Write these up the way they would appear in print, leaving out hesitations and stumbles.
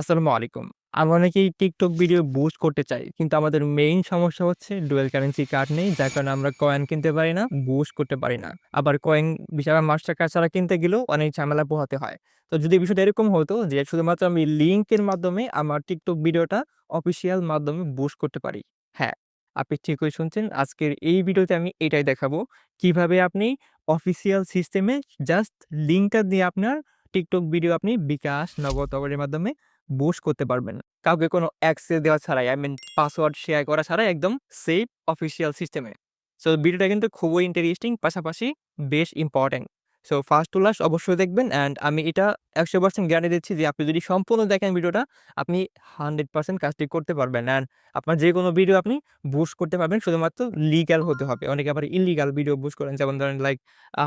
আসসালামু আলাইকুম। আমরা অনেকেই TikTok ভিডিও বুস্ট করতে চাই। কিন্তু আমাদের মেইন সমস্যা হচ্ছে ডুয়াল কারেন্সি কার্ড নেই। যার কারণে আমরা কয়েন কিনতে পারি না, বুস্ট করতে পারি না। আবার কয়েন Visa বা মাস্টারকার্ড ছাড়া কিনতে গেলেও অনেক ঝামেলা পোহাতে হয়। তো যদি বিষয়টা এরকম হতো যে শুধুমাত্র আমি লিংকের মাধ্যমে আমার TikTok ভিডিওটা অফিসিয়াল মাধ্যমে বুস্ট করতে পারি। হ্যাঁ, আপনি ঠিকই শুনছেন। আজকের এই ভিডিওতে আমি এটাই দেখাবো। কিভাবে আপনি অফিসিয়াল সিস্টেমে জাস্ট লিংকটা দিয়ে আপনার TikTok ভিডিও আপনি বিকাশ, নগদ অর্ডারের মাধ্যমে বুস্ট করতে পারবেন। কাউকে কোনো অ্যাক্সেস দেওয়া ছাড়াই, পাসওয়ার্ড শেয়ার করা ছাড়াই একদম সেফ অফিসিয়াল সিস্টেমে। সো ভিডিওটা কিন্তু খুবই ইন্টারেস্টিং, পাশাপাশি বেশ important. So first to last অবশ্যই দেখবেন অ্যান্ড আমি এটা ১০০% গ্যারান্টি দিচ্ছি যে আপনি যদি সম্পূর্ণ দেখেন ভিডিওটা, আপনি 100% কাজটি করতে পারবেন অ্যান্ড আপনার যেকোনো ভিডিও আপনি বুস্ট করতে পারবেন। শুধুমাত্র লিগ্যাল হতে হবে। অনেকে আবার ইল্লিগাল ভিডিও বুস্ট করেন। যেমন ধরেন লাইক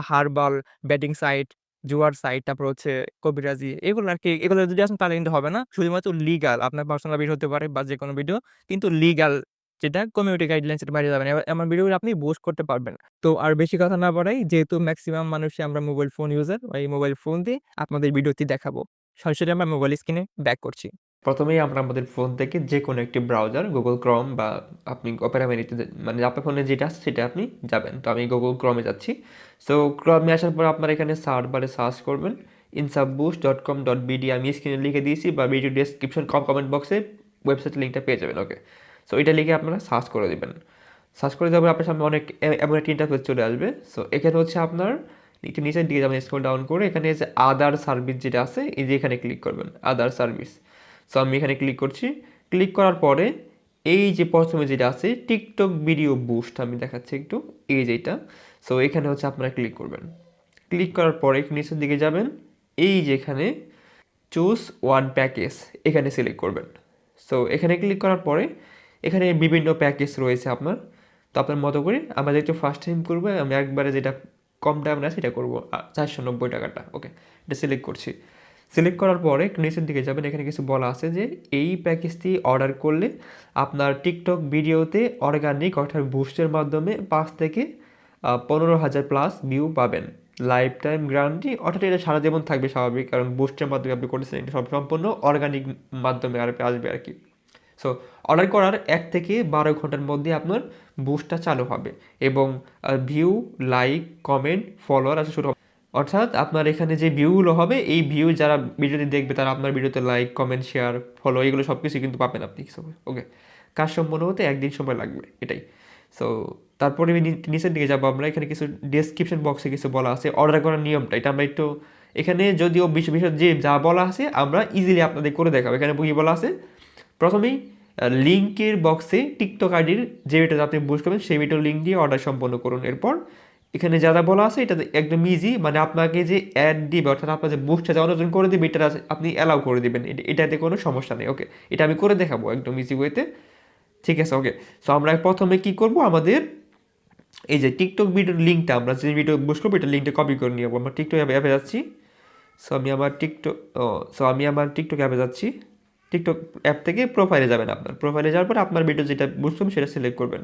হারবাল, বেটিং সাইট, জুয়ার সাইট, তারপর হচ্ছে কবিরাজি, এগুলো আরকি, এগুলো যদি আসেন তাহলে কিন্তু হবে না। শুধুমাত্র লিগাল আপনার পার্সোনাল ভিডিও হতে পারে বা যেকোনো ভিডিও কিন্তু লিগাল, যেটা কমিউনিটি গাইডলাইনস এর বাইরে যাবে না। এমন ভিডিও আপনি বুস্ট করতে পারবেন। তো আর বেশি কথা না বাড়াই, যেহেতু মেক্সিমাম মানুষই আমরা মোবাইল ফোন ইউজার, এই মোবাইল ফোন দিয়ে আপনাদের ভিডিওটি দেখাবো। সরাসরি আমরা মোবাইল স্ক্রিনে ব্যাক করছি। প্রথমেই আমরা আমাদের ফোন থেকে যে কোনো একটি ব্রাউজার Google Chrome বা আপনি Opera Miniতে মানে আপনার ফোনে যেটা আছে সেটা আপনি যাবেন। তো আমি Google Chrome এ যাচ্ছি। সো Chrome এ আসার পর আপনারা এখানে সার্চ বারে সার্চ করবেন insuboost.com.bd, আমি স্ক্রিনে লিখে দিয়েছি, বা ভিডিও ডেসক্রিপশন কমেন্ট বক্সে ওয়েবসাইটের লিঙ্কটা পেয়ে যাবেন। ওকে, সো এটা লিখে আপনারা সার্চ করে দেবেন। সার্চ করে দেওয়ার পর আপনার সামনে অনেক এমন একটা ইন্টারফেস চলে আসবে। সো এখানে হচ্ছে আপনার একটু নিচের দিকে যাবেন, স্ক্রল ডাউন করে এখানে যে আদার সার্ভিস যেটা আছে, এই যে এখানে ক্লিক করবেন আদার সার্ভিস। সো আমি এখানে ক্লিক করছি। ক্লিক করার পরে এই যে প্রথমে যেটা আছে টিকটক ভিডিও বুস্ট, আমি দেখাচ্ছি একটু, এই যেটা। সো এখানে হচ্ছে আপনারা ক্লিক করবেন। ক্লিক করার পরে একটু নিচের দিকে যাবেন, এই যেখানে চুজ ওয়ান প্যাকেজ, এখানে সিলেক্ট করবেন। সো এখানে ক্লিক করার পরে এখানে বিভিন্ন প্যাকেজ রয়েছে আপনার। তো আপনার মতো করে আমরা যেহেতু ফার্স্ট টাইম করবো, আমি একবারে যেটা কম দাম না সেটা করবো, 490 টাকাটা। ওকে, এটা সিলেক্ট করছি। সিলেক্ট করার পরে নিচের দিকে যাবেন, এখানে কিছু বলা আছে যে এই প্যাকেজটি অর্ডার করলে আপনার টিকটক ভিডিওতে অর্গানিক অর্থাৎ বুস্টের মাধ্যমে 5 থেকে 15,000 প্লাস ভিউ পাবেন, লাইফ টাইম গ্যারান্টি, অর্থাৎ এটা সারা জীবন থাকবে স্বাভাবিক, কারণ বুস্টের মাধ্যমে আপনি করেছেন, এটা সব সম্পূর্ণ অর্গানিক মাধ্যমে আর আসবে আর কি। সো অর্ডার করার 1 থেকে 12 ঘন্টার মধ্যে আপনার বুস্টটা চালু হবে এবং ভিউ, লাইক, কমেন্ট, ফলোয়ার আছে শুরু হবে। অর্থাৎ আপনার এখানে যে ভিউগুলো হবে, এই ভিউ যারা ভিডিওটি দেখবে তারা আপনার ভিডিওতে লাইক, কমেন্ট, শেয়ার, ফলো, এগুলো সব কিছু কিন্তু পাবেন আপনি হিসাবে। ওকে, কাজ সম্পন্ন হতে 1 দিন সময় লাগবে, এটাই। সো তারপরে আমি নিচের দিকে যাবো, আমরা এখানে কিছু ডেসক্রিপশন বক্সে কিছু বলা আছে অর্ডার করার নিয়মটা, এটা আমরা একটু এখানে যদিও বিশেষ যে যা বলা আছে আমরা ইজিলি আপনাদের করে দেখাবো। এখানে বই বলা আছে প্রথমেই লিঙ্কের বক্সে টিকটক আইডির যে ভিডিওটা আপনি বুস্ট করবেন সেই ভিডিওর লিঙ্ক দিয়ে অর্ডার সম্পন্ন করুন। এরপর এখানে যা যা বলা আছে এটা একদম ইজি, মানে আপনাকে যে অ্যাড দিবে অর্থাৎ আপনার যে বুস্টটা যা অন্যজন করে দিবে এটা আপনি অ্যালাউ করে দিবেন, এটাতে কোনো সমস্যা নেই। ওকে, এটা আমি করে দেখাবো একদম ইজি ওয়েতে। ঠিক আছে, ওকে। সো আমরা প্রথমে কি করব, আমাদের এই যে টিকটক ভিডিওর লিঙ্কটা, আমরা যে ভিডিও বুস্ট করবো এটা লিঙ্কটা কপি করে নিয়ে যাবো। আমরা টিকটক অ্যাপে যাচ্ছি। সো আমি আমার টিকটক আমি আমার টিকটক অ্যাপে যাচ্ছি। টিকটক অ্যাপ থেকে প্রোফাইলে যাবেন, আপনার প্রোফাইলে যাওয়ার পর আপনার ভিডিও যেটা বুস্ট করবেন সেটা সিলেক্ট করবেন।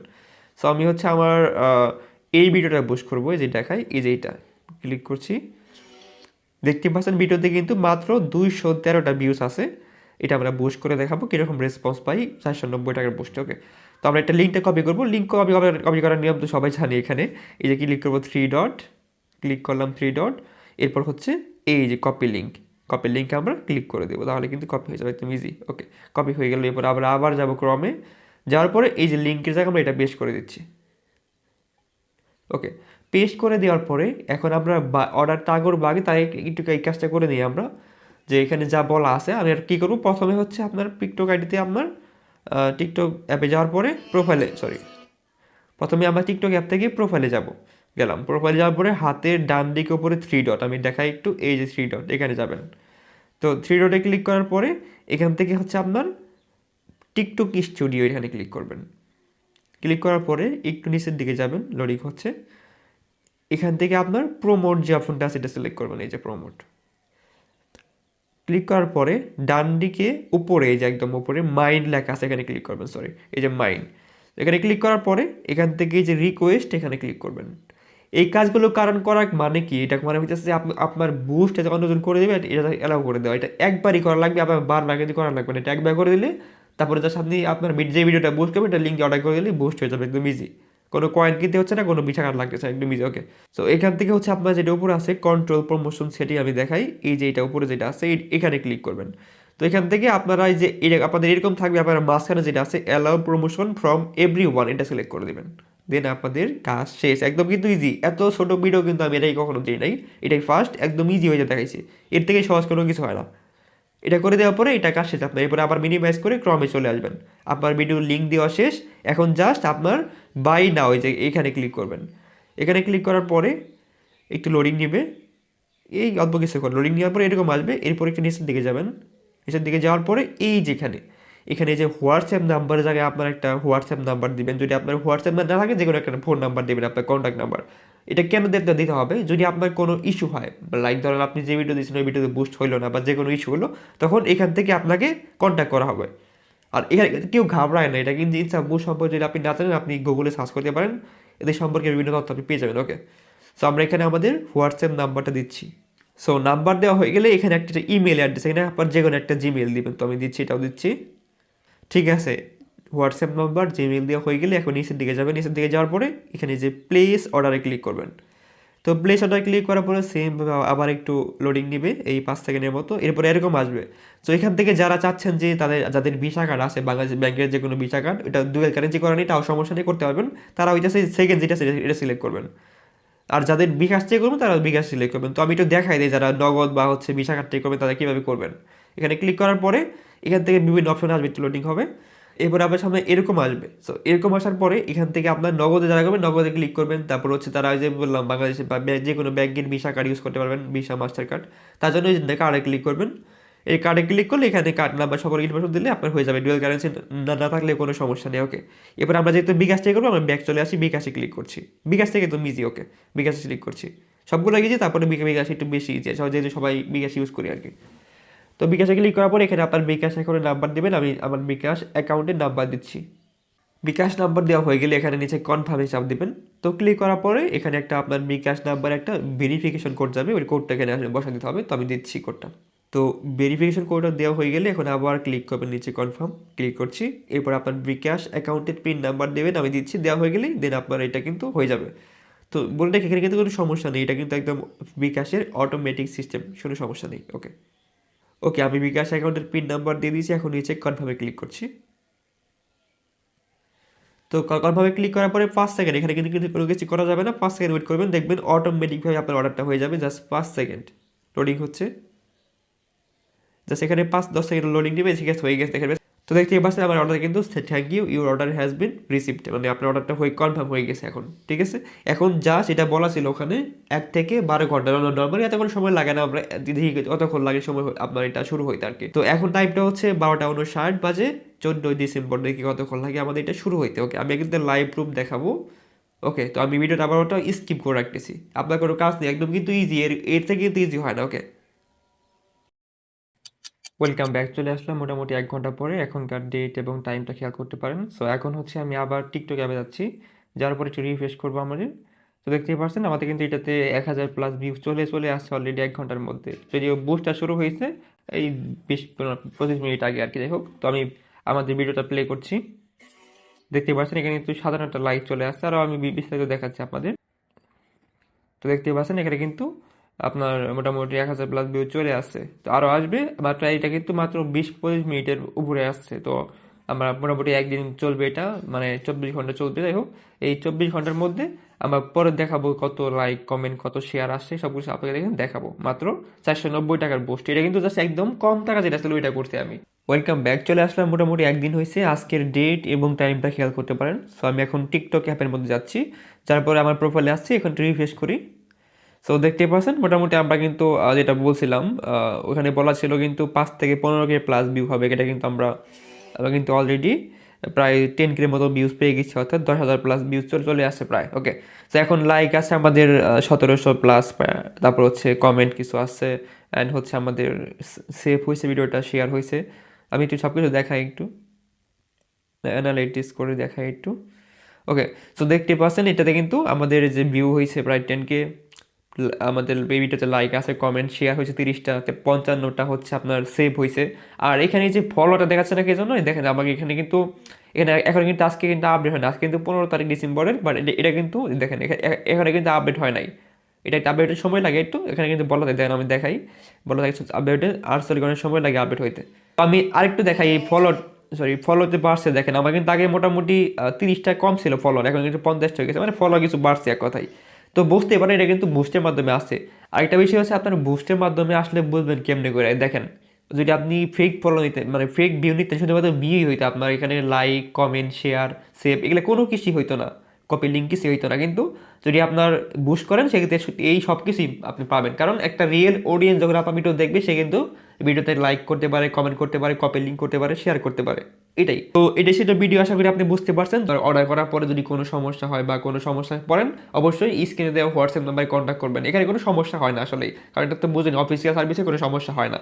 সো আমি হচ্ছে আমার এই ভিডিওটা বুস্ট করবো, এই যে দেখাই, এই যে এইটা ক্লিক করছি। দেখতে পাচ্ছেন ভিডিওতে কিন্তু মাত্র 213টা ভিউস আছে। এটা আমরা বুস্ট করে দেখাবো কীরকম রেসপন্স পাই 490 টাকার বুস্টে। ওকে, তো আমরা একটা লিঙ্কটা কপি করবো। লিঙ্ক কপি করার নিয়ম তো সবাই জানি। এখানে এই যে ক্লিক করবো 3 ডট, ক্লিক করলাম 3 ডট, এরপর হচ্ছে এই যে কপি লিঙ্ক, কপি লিঙ্কে আমরা ক্লিক করে দেবো, তাহলে কিন্তু কপি হয়ে যাবে একদম ইজি। ওকে, কপি হয়ে গেলে এরপর আমরা আবার যাবো ক্রমে, যাওয়ার পরে এই যে লিঙ্কের জায়গায় আমরা এটা পেস্ট করে দিচ্ছি। ওকে, পেস্ট করে দেওয়ার পরে এখন আমরা অর্ডারটা আগর বা আগে তাই একটু এই কাজটা করে নিই আমরা, যে এখানে যা বলা আছে আমি আর কী করবো, প্রথমে হচ্ছে আপনার টিকটক আইডিতে আপনার টিকটক অ্যাপে যাওয়ার পরে প্রোফাইলে, প্রথমে আমরা টিকটক অ্যাপ থেকে প্রোফাইলে যাব, গেলাম। প্রোফাইলে যাওয়ার পরে হাতের ডান দিকে উপরে 3 ডট, আমি দেখাই একটু, এই যে 3 ডট, এখানে যাবেন। তো 3 ডটে ক্লিক করার পরে এখান থেকে হচ্ছে আপনার টিকটক স্টুডিও, এখানে ক্লিক করবেন। ক্লিক করার পরে একটু নিচের দিকে যাবেন, লোডিং হচ্ছে। এখান থেকে আপনার প্রোমোট যে অপশনটা আছে এটা সিলেক্ট করবেন, এই যে প্রোমোট। ক্লিক করার পরে ডান দিকে উপরে, এই যে একদম উপরে মাইন্ড লেখা আছে, এখানে ক্লিক করবেন, এই যে মাইন্ড। এখানে ক্লিক করার পরে এখান থেকে এই যে রিকোয়েস্ট, এখানে ক্লিক করবেন। এই কাজগুলো কারণ করার মানে কি, এটা মানে হচ্ছে যে আপনার বুস্ট যখন নতুন করে দেবে এটা অ্যালাউ করে দেওয়া, এটা একবারই করা লাগবে, আপনার বারবার কিন্তু করা লাগবে না, এটা একবার করে দিলে তারপরে জাস্ট আপনি আপনার যে ভিডিওটা বুস্ট করবেন এটা লিঙ্কে অর্ডার করে দিলে বুস্ট হয়ে যাবে একদম ইজি। কোনো কয়েন কিনতে হচ্ছে না, কোনো বিছা কার্ড লাগতেছে না, একদম ইজি। ওকে, সো এখান থেকে হচ্ছে আপনার যেটা উপরে আছে কন্ট্রোল প্রমোশন, সেটি আমি দেখাই। এই যে এটা উপরে যেটা আছে এখানে ক্লিক করবেন। তো এখান থেকে আপনারা এই যে আপনাদের এরকম থাকবে, আপনার মাঝখানে যেটা আছে allow promotion from every one, এটা সিলেক্ট করে দেবেন। দেন আপনাদের কাজ শেষ, একদম কিন্তু ইজি। এত ছোট ভিডিও কিন্তু আমি এটাই কখনো দিই নাই, এটাই ফার্স্ট, একদম ইজি হয়ে দেখাইছি। এর থেকে সহজ কোনো কিছু হয় না। এটা করে দেওয়ার পরে এটা কাজ শেষ আপনার, এরপরে আবার মিনিমাইজ করে ক্রমে চলে আসবেন। আপনার ভিডিওর লিঙ্ক দেওয়া শেষ, এখন জাস্ট আপনার বাই নাও এই যে এখানে ক্লিক করবেন। এখানে ক্লিক করার পরে একটু লোডিং নেবে, এই অল্প কিছুক্ষণ লোডিং নেওয়ার পরে এরকম আসবে। এরপর একটু নিচের দিকে যাবেন, নিচের দিকে যাওয়ার পরে এই যেখানে এখানে যে হোয়াটসঅ্যাপ নাম্বারের জায়গায় আপনার একটা হোয়াটসঅ্যাপ নাম্বার দিবেন। যদি আপনার হোয়াটসঅ্যাপ না থাকে যে কোনো একটা ফোন নাম্বার দেবেন, আপনার কন্ট্যাক্ট নাম্বার। এটা কেন দিতে হবে, যদি আপনার কোনো ইস্যু হয়, লাইক ধরেন আপনি যে ভিডিও দিয়েছেন ওই ভিডিওতে বুস্ট হইলো না বা যে কোনো ইস্যু হলো, তখন এখান থেকে আপনাকে কন্ট্যাক্ট করা হবে। আর এখানে কেউ ঘাবড়ায় না, এটা কিন্তু ইনস্টা বুস্ট সম্পর্কে যদি আপনি না জানেন আপনি গুগলে সার্চ করতে পারেন, এদের সম্পর্কে বিভিন্ন তথ্য আপনি পেয়ে যাবেন। ওকে, সো আমরা এখানে আমাদের হোয়াটসঅ্যাপ নাম্বারটা দিচ্ছি। সো নাম্বার দেওয়া হয়ে গেলে এখানে একটা ইমেল অ্যাড্রেস, এখানে আপনার যে কোনো একটা জিমেল দিবেন, তো আমি দিচ্ছি, এটাও দিচ্ছি। ঠিক আছে, হোয়াটসঅ্যাপ নাম্বার জিমেল দেওয়া হয়ে গেলে এখন নিচের দিকে যাবেন। নিচের দিকে যাওয়ার পরে এখানে যে প্লেস অর্ডারে ক্লিক করবেন। তো প্লেস অর্ডার ক্লিক করার পরে সেম আবার একটু লোডিং নেবে এই 5 সেকেন্ডের মতো, এরপরে এরকম আসবে। তো এখান থেকে যারা চাচ্ছেন যে যাদের ভিসা কার্ড আছে বাংলাদেশ ব্যাংকের যে কোনো ভিসা কার্ড, এটা ডুয়াল কারেন্সি করা নেই, তাও সমস্যা নেই, করতে পারবেন। তারা ওইটা সেকেন্ড যেটা এটা সিলেক্ট করবেন। আর যাদের বিকাশ থেকে করবেন তারা বিকাশ সিলেক্ট করবেন। তো আমি একটু দেখাই দিই যারা নগদ বা হচ্ছে ভিসা কার্ড থেকে করবেন তারা কীভাবে করবেন। এখানে ক্লিক করার পরে এখান থেকে বিভিন্ন অপশন আসবে, একটু লোডিং হবে। এরপর আপনার সামনে এরকম আসবে। সো এরকম আসার পরে এখান থেকে আপনার নগদে যারা করবেন নগদে ক্লিক করবেন। তারপর হচ্ছে তারা ওই যে বললাম বাংলাদেশে বা যে কোনো ব্যাংকের ভিসা কার্ড ইউজ করতে পারবেন, ভিসা মাস্টার কার্ড, তার জন্য এই কার্ডে ক্লিক করবেন। এই কার্ডে ক্লিক করলে এখানে কার্ড নাম্বার সকল ইনফরমেশন দিলে আপনার হয়ে যাবে। ডুয়াল কারেন্সি না থাকলে কোনো সমস্যা নেই। ওকে, এবার আমরা যেহেতু বিকাশ থেকে করবো আমরা ব্যাক চলে আসি, বিকাশে ক্লিক করছি। বিকাশ থেকে তো ইজি। ওকে, বিকাশে ক্লিক করছি, সবগুলো ইজি। তারপরে বিকাশ একটু বেশি ইজি, যেহেতু সবাই বিকাশ ইউজ করি আর কি। তো বিকাশে ক্লিক করার পরে এখানে আপনার বিকাশ অ্যাকাউন্টের নাম্বার দেবেন। আমি আমার বিকাশ অ্যাকাউন্টের নাম্বার দিচ্ছি। বিকাশ নাম্বার দেওয়া হয়ে গেলে এখানে নিচে কনফার্মে চাপ দিবেন। তো ক্লিক করার পরে এখানে একটা আপনার বিকাশ নাম্বার একটা ভেরিফিকেশন কোড যাবে, ওই কোডটা এখানে বসা দিতে হবে। তো আমি দিচ্ছি কোডটা। তো ভেরিফিকেশন কোডটা দেওয়া হয়ে গেলে এখন আবার ক্লিক করবেন নিচে কনফার্ম, ক্লিক করছি। এরপর আপনার বিকাশ অ্যাকাউন্টের পিন নাম্বার দেবেন, আমি দিচ্ছি। দেওয়া হয়ে গেলেই দেন আপনার এটা কিন্তু হয়ে যাবে। তো বলে রাখি এখানে কিন্তু কোনো সমস্যা নেই, এটা কিন্তু একদম বিকাশের অটোমেটিক সিস্টেম, কোনো সমস্যা নেই। ওকে ওকে, আমি বিকাশ অ্যাকাউন্টের পিন নাম্বার দিয়ে দিয়েছি, এখন নিচে কনফার্মে ক্লিক করছি। তো কনফার্মে ক্লিক করার পরে 5 সেকেন্ড, এখানে কিন্তু কিন্তু কোনো কিছু করা যাবে না, 5 সেকেন্ড ওয়েট করবেন, দেখবেন অটোমেটিকভাবে আপনার অর্ডারটা হয়ে যাবে। জাস্ট 5 সেকেন্ড লোডিং হচ্ছে, জাস্ট এখানে 5-10 সেকেন্ড লোডিং নেবে, ঠিক আছে হয়ে গেছে দেখবেন। তো দেখতে পাচ্ছেন আমার অর্ডার কিন্তু thank you, your order has been received, মানে আপনার অর্ডারটা হয়ে কনফার্ম হয়ে গেছে এখন। ঠিক আছে, এখন জাস্ট এটা বলা ছিল ওখানে 1 থেকে 12 ঘন্টা, নর্মালি এতক্ষণ সময় লাগে না, আমরা দিদি কতক্ষণ লাগে সময় আপনার এটা শুরু হইতে আর কি। তো এখন টাইমটা হচ্ছে 12:59 বাজে, 14 ডিসেম্বর, দেখি কতক্ষণ লাগে আমাদের এটা শুরু হইতে। ওকে, আমি কিন্তু লাইভ প্রুফ দেখাবো। ওকে, তো আমি ভিডিওটা আবার ওটা স্কিপ করে রাখতেছি, আপনার কোনো কাজ নেই, একদম কিন্তু ইজি, এর থেকে কিন্তু ইজি হয় না। ওকে, ওয়েলকাম ব্যাক, চলে আসলাম মোটামুটি 1 ঘন্টা পরে। এখনকার ডেট এবং টাইমটা খেয়াল করতে পারেন। সো এখন হচ্ছে আমি আবার টিকটক অ্যাপে যাচ্ছি, যার পরে একটু রিফ্রেশ করবো আমাদের। তো দেখতেই পাচ্ছেন আমাদের কিন্তু এটাতে 1000+ ভিউজ চলে আসছে অলরেডি 1 ঘন্টার মধ্যে। যদিও বুস্টটা শুরু হয়েছে এই 20-25 মিনিট আগে আর কি। যাই হোক, তো আমি আমাদের ভিডিওটা প্লে করছি। দেখতে পাচ্ছেন এখানে কিন্তু সাধারণ একটা লাইক চলে আসছে, আরও আমি বিস্তারিত দেখাচ্ছি আপনাদের। তো দেখতে পাচ্ছেন এখানে কিন্তু আপনার মোটামুটি 1000+ ভিউ চলে আসছে, তো আরও আসবে। মাত্র এটা কিন্তু মাত্র 20-25 মিনিটের উপরে আসছে। তো আমরা মোটামুটি একদিন চলবে এটা, মানে 24 ঘন্টা চলবে। যাই হোক, এই 24 ঘন্টার মধ্যে আমরা পরে দেখাবো কত লাইক কমেন্ট কত শেয়ার আসছে, সব কিছু আপনাকে দেখেন দেখাবো। মাত্র 490 টাকার পোস্ট, এটা কিন্তু জাস্ট একদম কম টাকা যেটা ছিল ওইটা করতে আমি। ওয়েলকাম ব্যাক, চলে আসলাম মোটামুটি একদিন হয়েছে। আজকের ডেট এবং টাইমটা খেয়াল করতে পারেন। সো আমি এখন টিকটক অ্যাপের মধ্যে যাচ্ছি, তারপরে আমার প্রোফাইলে আসছি, এখন রিফ্রেশ করি। সো দেখতে পাচ্ছেন মোটামুটি আমরা কিন্তু যেটা বলছিলাম ওখানে বলা ছিল কিন্তু 5 থেকে 15K প্লাস ভিউ হবে, এটা কিন্তু আমরা কিন্তু অলরেডি প্রায় 10K মতো ভিউজ পেয়ে গেছি, অর্থাৎ 10,000+ ভিউজ চলে আসছে প্রায়। ওকে, তো এখন লাইক আছে আমাদের 1700+, তারপর হচ্ছে কমেন্ট কিছু আসছে, অ্যান্ড হচ্ছে আমাদের সেভ হয়েছে ভিডিওটা, শেয়ার হয়েছে। আমি একটু সব কিছু দেখাই, একটু অ্যানালাইটিস করে দেখাই একটু। ওকে, সো দেখতে পাচ্ছেন এটাতে কিন্তু আমাদের যে ভিউ হয়েছে প্রায় 10K, আমাদের বেবিটাতে লাইক আছে, কমেন্ট শেয়ার হয়েছে 30টা, 55টা হচ্ছে আপনার সেভ হয়েছে। আর এখানে যে ফলোটা দেখাচ্ছে না কি জন্য, দেখেন আমাকে এখানে কিন্তু এখানে এখন কিন্তু আজকে কিন্তু আপডেট হয় না, আজকে কিন্তু 15 তারিখ ডিসেম্বরের, বাট এটা কিন্তু দেখেন এখানে কিন্তু আপডেট হয় নাই, এটা একটা আপডেটের সময় লাগে একটু, এখানে কিন্তু বলা থাকে, দেখেন আমি দেখাই, বলা থাকে আপডেটে 48 ঘন্টার সময় লাগে আপডেট হইতে। তো আমি আরেকটু দেখাই এই ফলোতে বাড়ছে, দেখেন আমার কিন্তু আগে মোটামুটি 30টা কম ছিল ফলোয়ার, এখন কিন্তু 50টা হয়ে গেছে, মানে ফলোয়ার কিছু বাড়ছে এক কথাই। তো বুঝতে পারেন এটা কিন্তু বুস্টের মাধ্যমে আসছে। আরেকটা বিষয় হচ্ছে আপনার বুস্টের মাধ্যমে আসলে বুঝবেন কেমনে করে, দেখেন যদি আপনি ফেক ফলো নিতেন, মানে ফেক ভিউ নিতেন, শুধুমাত্র ভিউই হইতো আপনার, এখানে লাইক কমেন্ট শেয়ার সেভ এগুলো কোনো কিছুই হইতো না, কপি লিঙ্ক কিছুই হইতো না। কিন্তু যদি আপনার বুস্ট করেন সেক্ষেত্রে এই সব কিছুই আপনি পাবেন, কারণ একটা রিয়েল অডিয়েন্স যখন আপনার ভিডিও দেখবে সে কিন্তু ভিডিওতে লাইক করতে পারে, কমেন্ট করতে পারে, কপি লিঙ্ক করতে পারে, শেয়ার করতে পারে। এটাই তো, এটাই সেটা ভিডিও, আশা করি আপনি বুঝতে পারছেন। অর্ডার করার পরে যদি কোনো সমস্যা হয় বা কোনো সমস্যায় পড়েন, অবশ্যই স্ক্রিনে দেওয়া হোয়াটসঅ্যাপ নাম্বারে কন্ট্যাক্ট করবেন, এখানে কোনো সমস্যা হয় না আসলে, কারণ এটা তো বুঝেন অফিসিয়াল সার্ভিসে কোনো সমস্যা হয় না।